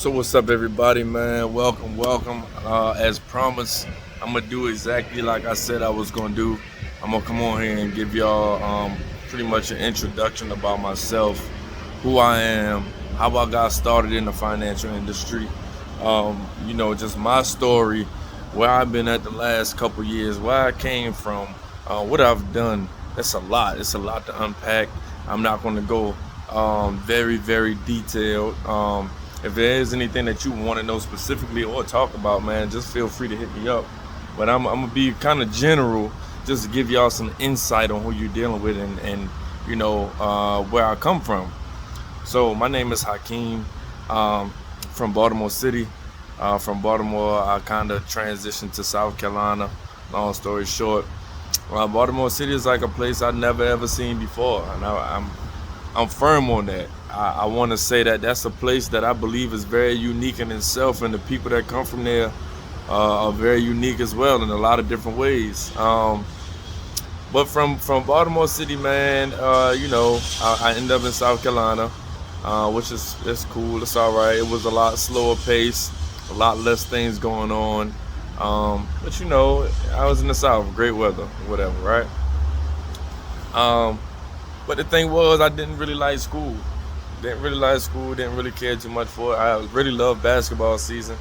So what's up, everybody, man? Welcome. As promised, I'm gonna do exactly like I said I was gonna do. I'm gonna come on here and give y'all pretty much an introduction about myself, who I am, how I got started in the financial industry. Just my story, where I've been at the last couple years, where I came from, what I've done. That's a lot. It's a lot to unpack. I'm not gonna go very detailed. If there is anything that you want to know specifically or talk about, man, just feel free to hit me up. But I'm gonna be kind of general, just to give y'all some insight on who you're dealing with and where I come from. So my name is Hakeem, from Baltimore City. From Baltimore, I kind of transitioned to South Carolina. Long story short, Baltimore City is like a place I've never ever seen before, and I'm firm on that. I want to say that that's a place that I believe is very unique in itself, and the people that come from there are very unique as well in a lot of different ways. But from Baltimore City, man, I ended up in South Carolina, which is it's cool. It's all right. It was a lot slower pace, a lot less things going on. But I was in the South, great weather, whatever, right? Um, but the thing was, I didn't really like school. Didn't really like school. Didn't really care too much for it. I really loved basketball season.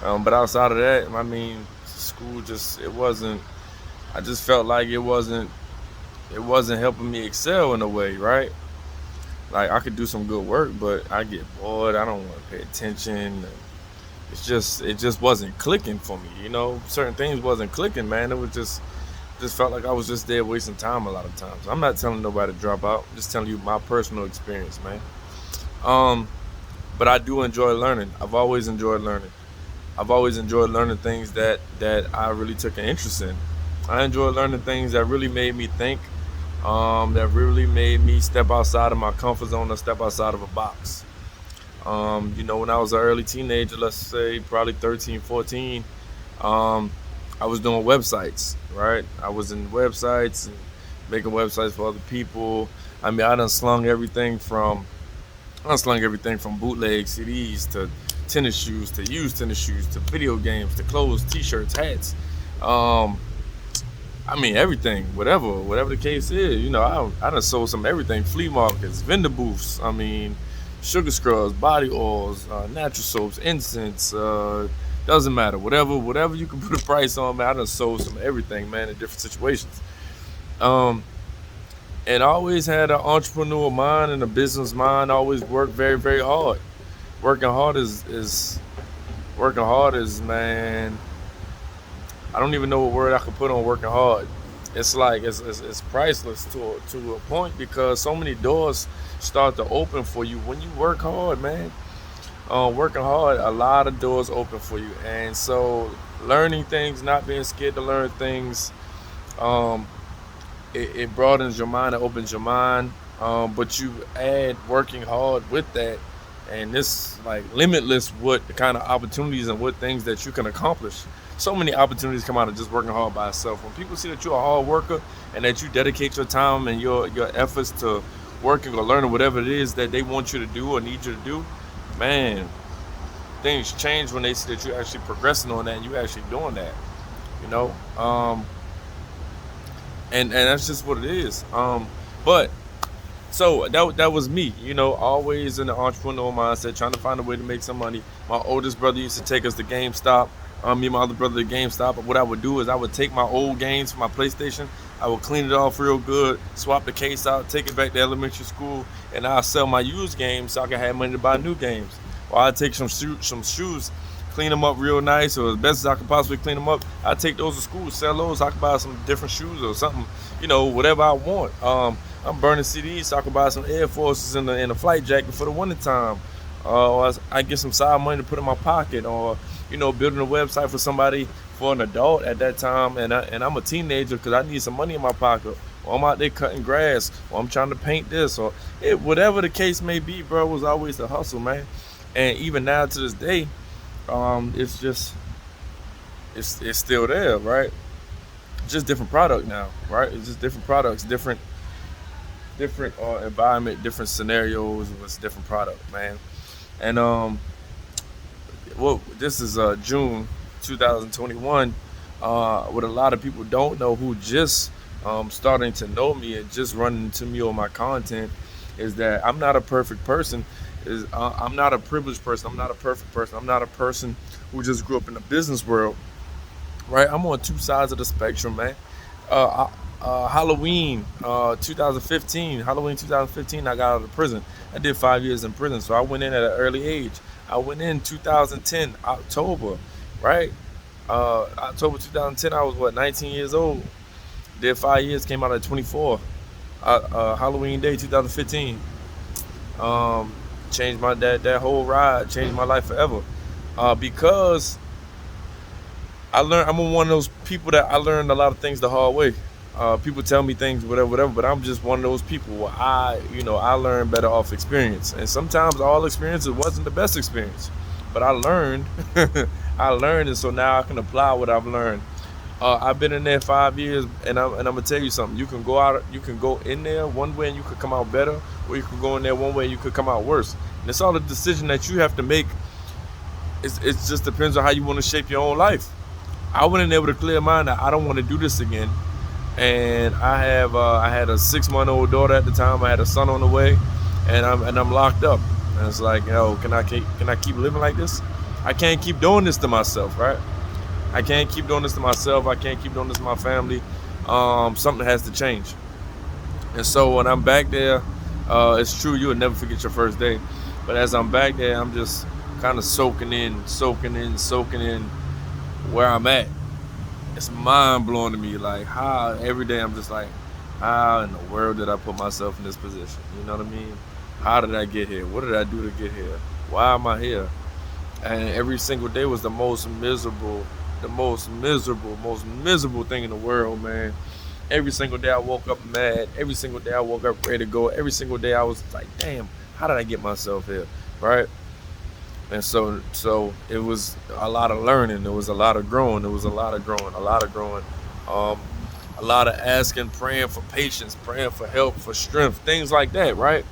But outside of that, I mean, school just it wasn't. I just felt like it wasn't helping me excel in a way, right? Like I could do some good work, but I get bored. I don't want to pay attention. It just wasn't clicking for me. Certain things wasn't clicking, man. It was just felt like I was just there wasting time a lot of times. I'm not telling nobody to drop out. I'm just telling you my personal experience, man. Um, but I do enjoy learning. I've always enjoyed learning. I've always enjoyed learning things that I really took an interest in. I enjoy learning things that really made me think, that really made me step outside of my comfort zone or step outside of a box. When I was an early teenager, let's say probably 13, 14, um, I was doing websites, right? I was in websites and making websites for other people. I mean, I done slung everything from bootleg CDs to tennis shoes to used tennis shoes to video games to clothes, T-shirts, hats. Um, I mean everything, whatever the case is. I done sold some everything, flea markets, vendor booths. I mean, sugar scrubs, body oils, natural soaps, incense. Doesn't matter, whatever you can put a price on, man. I done sold some everything, man, in different situations. Um, and I always had an entrepreneur mind and a business mind. I always worked very hard. Working hard is working hard is man. I don't even know what word I could put on working hard. It's like it's priceless to a point because so many doors start to open for you when you work hard, man. Working hard, a lot of doors open for you, and so learning things, not being scared to learn things, um, it broadens your mind, it opens your mind. But you add working hard with that, and this like limitless what kind of opportunities and what things that you can accomplish. So many opportunities come out of just working hard by itself. When people see that you're a hard worker and that you dedicate your time and your efforts to working or learning whatever it is that they want you to do or need you to do, man, things change when they see that you're actually progressing on that and you actually doing that. You know, um, and that's just what it is. But so that was me, always in the entrepreneurial mindset, trying to find a way to make some money. My oldest brother used to take us to GameStop. Me and my other brother to GameStop. What I would do is I would take my old games from my PlayStation. I would clean it off real good, swap the case out, take it back to elementary school, and I'll sell my used games so I can have money to buy new games. Or I take some shoes, clean them up real nice, or as best as I could possibly clean them up. I take those to school, sell those. I could buy some different shoes or something, whatever I want. I'm burning CDs so I could buy some Air Forces in a flight jacket for the winter time. Or I get some side money to put in my pocket, or building a website for somebody for an adult at that time, and I'm a teenager because I need some money in my pocket. Or I'm out there cutting grass, or I'm trying to paint this, or whatever the case may be, bro. It was always a hustle, man. And even now to this day, it's just it's still there, right? Just different product now, right? It's just different products, different environment, different scenarios with different product, man. And well, this is June 2021. What a lot of people don't know who just starting to know me and just running into me on my content is that I'm not a perfect person. I'm not a privileged person. I'm not a perfect person. I'm not a person who just grew up in the business world, right? I'm on two sides of the spectrum, man. Halloween 2015, Halloween 2015, I got out of prison. I did 5 years in prison, so I went in at an early age. I went in 2010 October, right? October 2010, I was what, 19 years old. Did 5 years, came out at 24. Halloween Day 2015. Changed my that whole ride, changed my life forever. Because I learned, I'm one of those people that I learned a lot of things the hard way. People tell me things, whatever, whatever, but I'm just one of those people where I learn better off experience. And sometimes all experiences wasn't the best experience, but I learned, I learned, and so now I can apply what I've learned. I've been in there 5 years, and I'm gonna tell you something. You can go out, you can go in there one way and you could come out better, or you can go in there one way and you could come out worse. And it's all a decision that you have to make. It just depends on how you want to shape your own life. I went in there with a clear mind that I don't want to do this again. And I had a 6 month old daughter at the time. I had a son on the way, and I'm locked up. And it's like, can I keep living like this? I can't keep doing this to myself, right? I can't keep doing this to myself. I can't keep doing this to my family. Something has to change. And so when I'm back there, it's true, you will never forget your first day. But as I'm back there, I'm just kind of soaking in where I'm at. It's mind blowing to me. Like, how every day I'm just like, how in the world did I put myself in this position? You know what I mean? How did I get here? What did I do to get here? Why am I here? And every single day was the most miserable, most miserable thing in the world, man. Every single day I woke up mad. Every single day I woke up ready to go. Every single day I was like, damn, how did I get myself here? Right? And so it was a lot of learning. It was a lot of growing. It was a lot of growing, Um, a lot of asking, praying for patience, praying for help, for strength, things like that, right?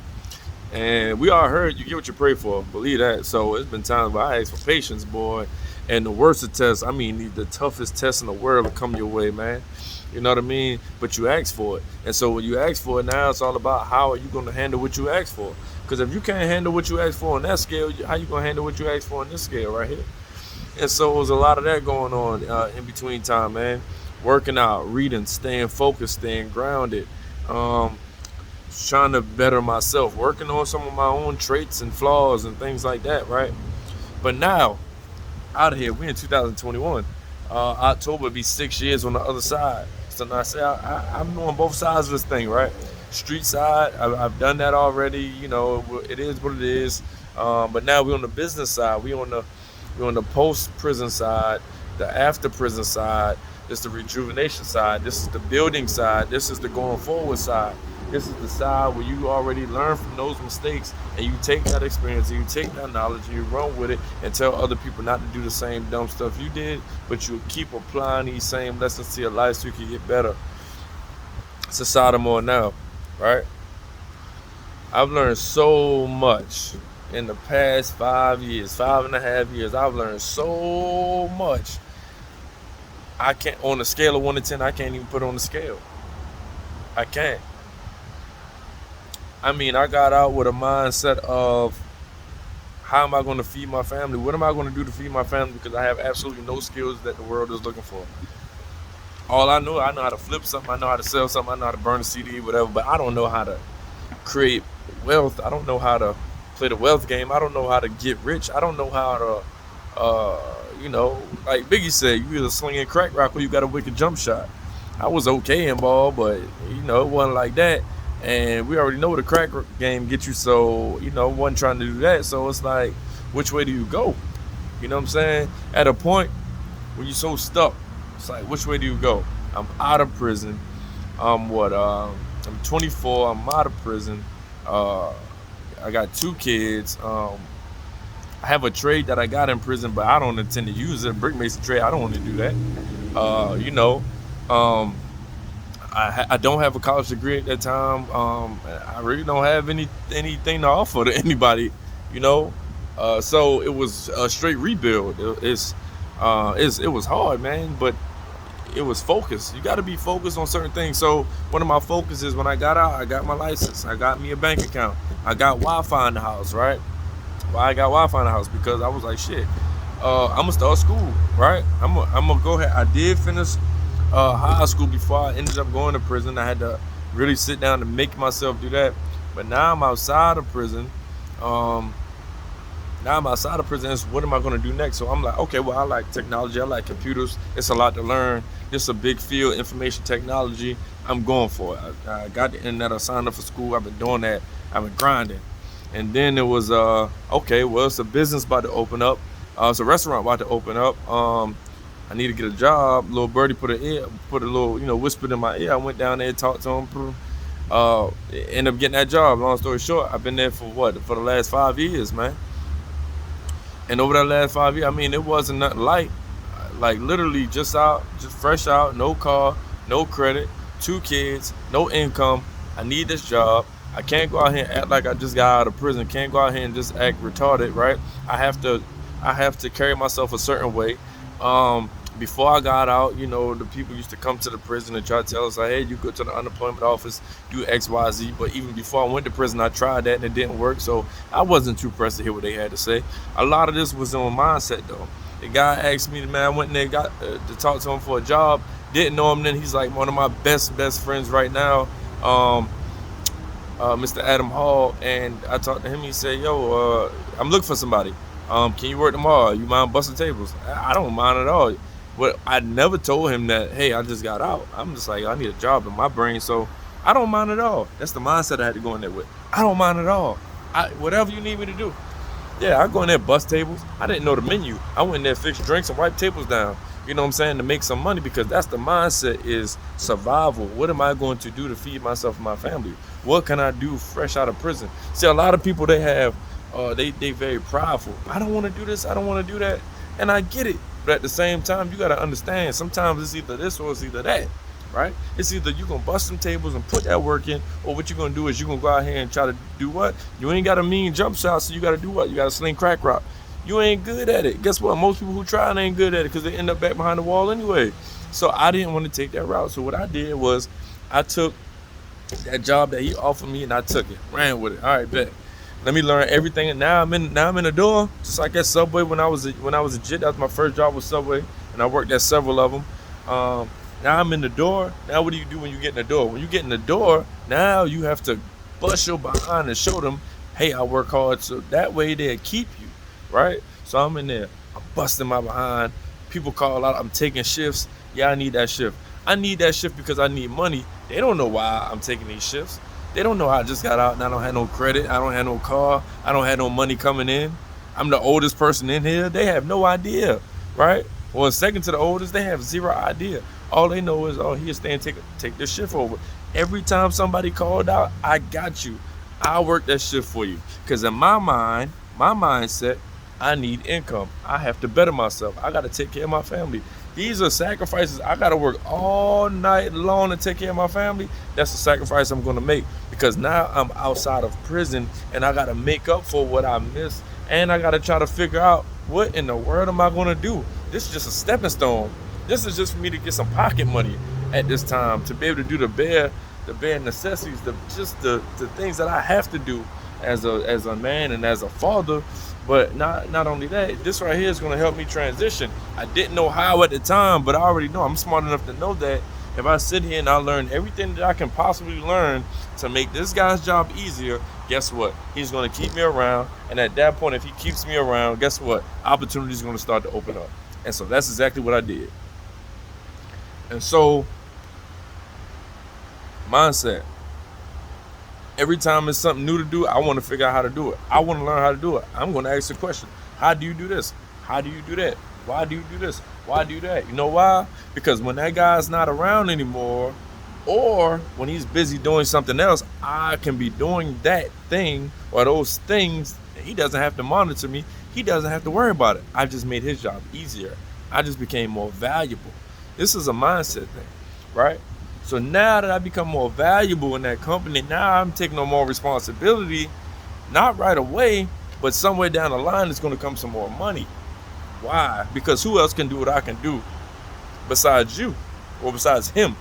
And we all heard you get what you pray for. Believe that. So it's been times where I asked for patience, boy. And the worst of tests, I mean, the toughest test in the world will come your way, man. You know what I mean? But you ask for it. And so when you ask for it, now it's all about how are you going to handle what you ask for. Because if you can't handle what you ask for on that scale, how you going to handle what you ask for on this scale right here? And so it was a lot of that going on in between time, man. Working out, reading, staying focused, staying grounded. Um, Trying to better myself, working on some of my own traits and flaws and things like that, right? But now, out of here, we in 2021. October be 6 years on the other side. So now I say I'm on both sides of this thing, right? Street side, I've done that already. You know, it is what it is. But now we're on the business side. We're on the post prison side, the after prison side. This is the rejuvenation side. This is the building side. This is the going forward side. This is the side where you already learn from those mistakes and you take that experience and you take that knowledge and you run with it and tell other people not to do the same dumb stuff you did, but you keep applying these same lessons to your life so you can get better. It's a side I'm on now, right? I've learned so much in the past 5 years, 5.5 years. I've learned so much. I can't, on a scale of 1 to 10, I can't even put on the scale. I can't. I mean, I got out with a mindset of how am I going to feed my family? What am I going to do to feed my family? Because I have absolutely no skills that the world is looking for. All I know how to flip something, I know how to sell something, I know how to burn a CD, whatever, but I don't know how to create wealth. I don't know how to play the wealth game. I don't know how to get rich. I don't know how to, like Biggie said, you either slinging crack rock or you got a wicked jump shot. I was okay in ball, but, it wasn't like that. And we already know what a crack game gets you, so, wasn't trying to do that. So it's like, which way do you go? You know what I'm saying? At a point when you're so stuck, it's like, which way do you go? I'm out of prison. I'm 24. I'm out of prison. I got 2 kids. I have a trade that I got in prison, but I don't intend to use it. Brick mason trade. I don't want to do that. I don't have a college degree at that time. I really don't have anything to offer to anybody. So it was a straight rebuild. It was hard, man, but it was focused. You got to be focused on certain things. So one of my focuses when I got out, I got my license, I got me a bank account, I got Wi-Fi in the house, right? Why I got Wi-Fi in the house? Because I was like, shit, I'm gonna start school, right? I'm gonna go ahead. I did finish high school before I ended up going to prison. I had to really sit down and make myself do that. But now I'm outside of prison. Um, Now I'm outside of prison. What am I going to do next? So I'm like, okay, well, I like technology. I like computers. It's a lot to learn. It's a big field, information technology. I'm going for it. I got the internet. I signed up for school. I've been doing that. I've been grinding. And then it was, okay, well, it's a business about to open up. It's a restaurant about to open up. I need to get a job. Little birdie put a little, whispered in my ear. I went down there, talked to him. Ended up getting that job. Long story short, I've been there for For the last 5 years, man. And over that last 5 years, I mean, it wasn't nothing light. Like literally just fresh out, no car, no credit, 2 kids, no income. I need this job. I can't go out here and act like I just got out of prison. Can't go out here and just act retarded, right? I have to carry myself a certain way. Before I got out, the people used to come to the prison and try to tell us, like, hey, you go to the unemployment office, do X, Y, Z. But even before I went to prison, I tried that and it didn't work. So I wasn't too pressed to hear what they had to say. A lot of this was on mindset, though. The guy asked me, man, I went in there, got to talk to him for a job. Didn't know him then. He's like one of my best friends right now, Mr. Adam Hall. And I talked to him. He said, yo, I'm looking for somebody. Can you work tomorrow? You mind busting tables? I don't mind at all. But I never told him that, hey, I just got out. I'm just like, I need a job in my brain, so I don't mind at all. That's the mindset I had to go in there with. I don't mind at all. Whatever you need me to do. Yeah, I go in there, bust tables. I didn't know the menu. I went in there, fix drinks, and wipe tables down. You know what I'm saying? To make some money, because that's the mindset, is survival. What am I going to do to feed myself and my family? What can I do fresh out of prison? See, a lot of people, they have, they very prideful. I don't want to do this. I don't want to do that. And I get it. But at the same time, you got to understand, sometimes it's either this or it's either that, right? It's either you're going to bust some tables and put that work in, or what you're going to do is you're going to go out here and try to do what? You ain't got a mean jump shot, so you got to do what? You got to sling crack rock. You ain't good at it. Guess what? Most people who try it ain't good at it because they end up back behind the wall anyway. So I didn't want to take that route. So what I did was I took that job that he offered me and I took it, ran with it. All right, bet. Let me learn everything. And now I'm in the door, just like at Subway when I was a jit. That was my first job with Subway, and I worked at several of them. Now I'm in the door. Now what do you do when you get in the door? When you get in the door, now you have to bust your behind and show them, hey, I work hard, so that way they'll keep you, right? So I'm in there, I'm busting my behind. People call out, I'm taking shifts. Yeah, I need that shift. I need that shift because I need money. They don't know why I'm taking these shifts. They don't know I just got out and I don't have no credit. I don't have no car. I don't have no money coming in. I'm the oldest person in here. They have no idea, right? Well, second to the oldest, they have zero idea. All they know is, oh, he'll stay and take this shift over. Every time somebody called out, I got you. I'll work that shift for you. Because in my mind, my mindset, I need income. I have to better myself. I got to take care of my family. These are sacrifices. I got to work all night long to take care of my family. That's the sacrifice I'm going to make, because now I'm outside of prison and I got to make up for what I missed. And I got to try to figure out, what in the world am I going to do? This is just a stepping stone. This is just for me to get some pocket money at this time, to be able to do the bare necessities, the things that I have to do as a man and as a father. But not only that, this right here is going to help me transition. I didn't know how at the time, but I already know. I'm smart enough to know that if I sit here and I learn everything that I can possibly learn to make this guy's job easier, guess what? He's going to keep me around. And at that point, if he keeps me around, guess what? Opportunities are going to start to open up. And so that's exactly what I did. And so, mindset. Every time it's something new to do, I want to figure out how to do it. I want to learn how to do it. I'm going to ask the question, how do you do this? How do you do that? Why do you do this? Why do you do that? You know why? Because when that guy's not around anymore, or when he's busy doing something else, I can be doing that thing or those things. He doesn't have to monitor me. He doesn't have to worry about it. I just made his job easier. I just became more valuable. This is a mindset thing, right? So now that I become more valuable in that company, now I'm taking on more responsibility, not right away, But somewhere down the line, it's going to come some more money. Why? Because who else can do what I can do besides you, or besides him?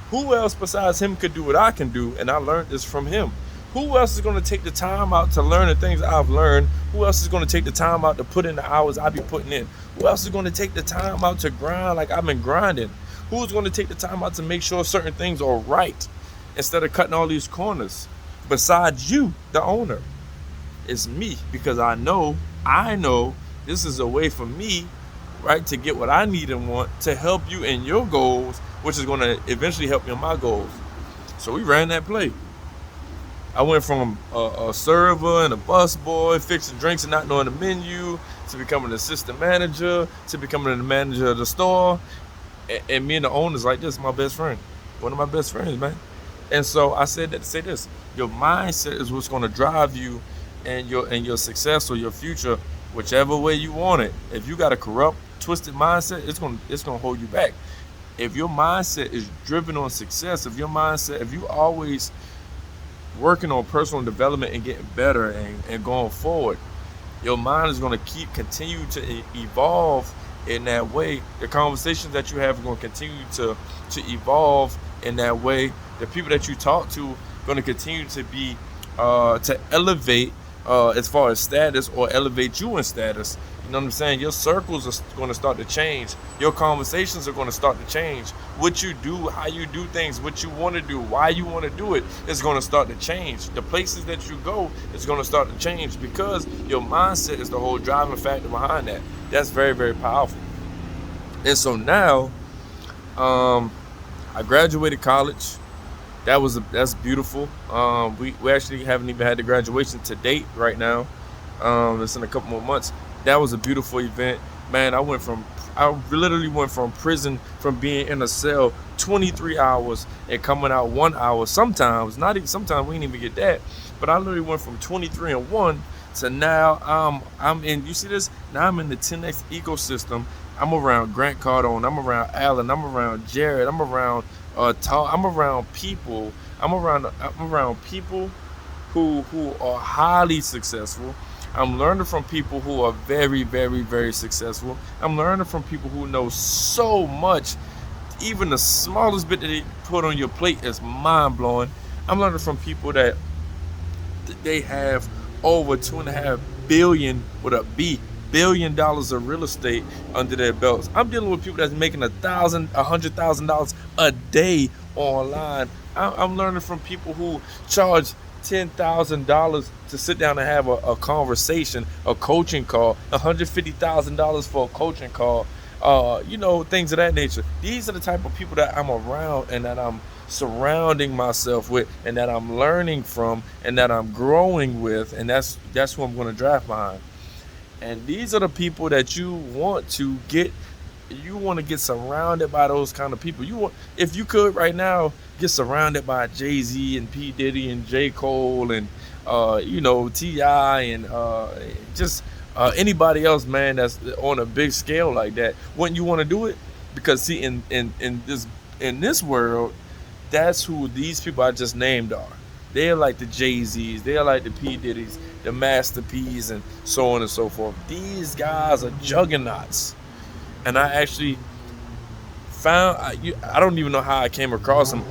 Who else besides him could do what I can do? And I learned this from him. Who else is going to take the time out to learn the things I've learned? Who else is going to take the time out to put in the hours I be putting in? Who else is going to take the time out to grind like I've been grinding? Who's going to take the time out to make sure certain things are right instead of cutting all these corners? Besides you, the owner. It's me, because I know this is a way for me, right, to get what I need and want to help you in your goals, which is going to eventually help me in my goals. So we ran that play. I went from a server and a busboy, fixing drinks and not knowing the menu, to becoming an assistant manager, to becoming the manager of the store. And me and the owner's like, this is my best friend. One of my best friends, man. And so I said that to say this. Your mindset is what's going to drive you and your success or your future, whichever way you want it. If you got a corrupt, twisted mindset, it's gonna hold you back. If your mindset is driven on success, if you always working on personal development and getting better and going forward, your mind is going to continue to evolve in that way. The conversations that you have are going to continue to evolve in that way. The people that you talk to are going to continue to be to elevate as far as status, or elevate you in status. You know what I'm saying? Your circles are going to start to change. Your conversations are going to start to change. What you do, how you do things, what you want to do, why you want to do it is going to start to change. The places that you go is going to start to change, because your mindset is the whole driving factor behind that. That's very, very powerful. And so now, I graduated college. That's beautiful. We actually haven't even had the graduation to date right now. It's in a couple more months. That was a beautiful event, man. I literally went from prison, from being in a cell 23 hours and coming out 1 hour. Sometimes we didn't even get that. But I literally went from 23 and 1 to now I'm in. You see this? Now I'm in the 10X ecosystem. I'm around Grant Cardone. I'm around Allen. I'm around Jared. I'm around I'm around people. I'm around people who are highly successful. I'm learning from people who are very, very, very successful. I'm learning from people who know so much. Even the smallest bit that they put on your plate is mind-blowing. I'm learning from people that they have over $2.5 billion with a B, $1 billion of real estate under their belts. I'm dealing with people that's making $100,000 a day online. I'm learning from people who charge $10,000 to sit down and have a conversation, a coaching call, $150,000 for a coaching call, things of that nature. These are the type of people that I'm around and that I'm surrounding myself with, and that I'm learning from, and that I'm growing with, and that's who I'm going to draft behind. And these are the people that you want to get. You want to get surrounded by those kind of people. If you could right now, get surrounded by Jay-Z and P. Diddy and J. Cole and T.I. and just anybody else, man, that's on a big scale like that. Wouldn't you want to do it? Because see, in this world, that's who these people I just named are. They're like the Jay-Z's, they're like the P. Diddy's, the Master P's, and so on and so forth. These guys are juggernauts. And I actually found, I don't even know how I came across them,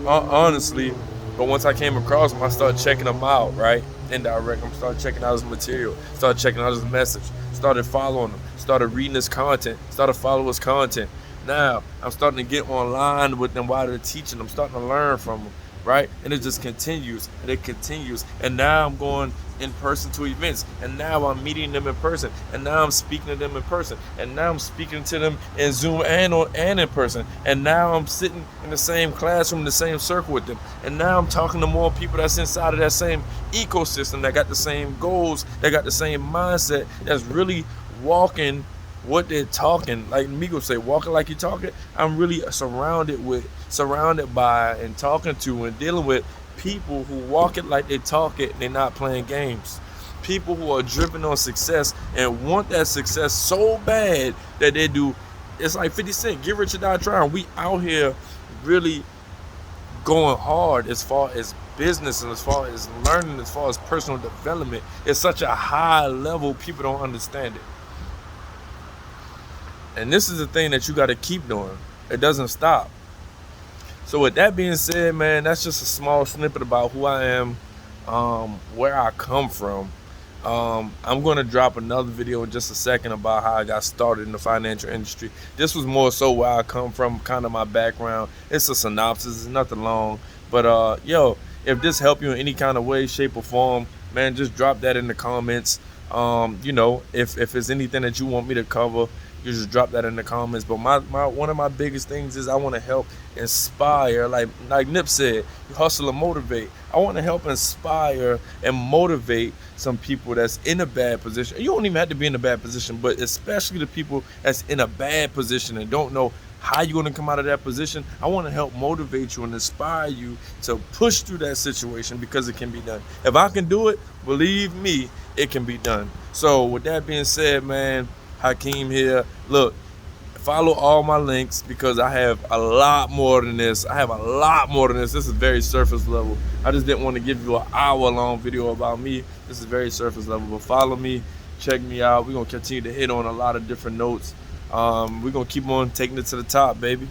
honestly, but once I came across him, I started checking him out, right? Indirect. I started checking out his material, started checking out his message, started following him, started reading his content, started following his content. Now, I'm starting to get online with them while they're teaching. I'm starting to learn from them, right? And it just continues, and it continues. And now I'm going in person to events, and now I'm meeting them in person, and now I'm speaking to them in person, and now I'm speaking to them in Zoom and in person, and now I'm sitting in the same classroom, in the same circle with them, and now I'm talking to more people that's inside of that same ecosystem, that got the same goals, that got the same mindset, that's really walking what they're talking. Like Migos say, walking like you're talking. I'm really surrounded by and talking to and dealing with people who walk it like they talk it, and they're not playing games. People who are driven on success and want that success so bad that they do. It's like 50 Cent, get rich or die trying. We out here really going hard as far as business and as far as learning, as far as personal development, it's such a high level, people don't understand it. And this is the thing that you got to keep doing. It doesn't stop. So with that being said, man, that's just a small snippet about who I am, where I come from. I'm going to drop another video in just a second about how I got started in the financial industry. This was more so where I come from, kind of my background. It's a synopsis, it's nothing long. But yo, if this helped you in any kind of way, shape, or form, man, just drop that in the comments. You know, if it's anything that you want me to cover, you just drop that in the comments. But my one of my biggest things is I want to help inspire, like Nip said, hustle and motivate. I want to help inspire and motivate some people that's in a bad position. You don't even have to be in a bad position, but especially the people that's in a bad position and don't know how you're going to come out of that position. I want to help motivate you and inspire you to push through that situation, because it can be done. If I can do it, believe me, it can be done. So with that being said, man, Hakeem here. Look, follow all my links, because I have a lot more than this. This is very surface level. I just didn't want to give you an hour-long video about me. This is very surface level. But follow me, check me out. We're going to continue to hit on a lot of different notes. We're going to keep on taking it to the top, baby.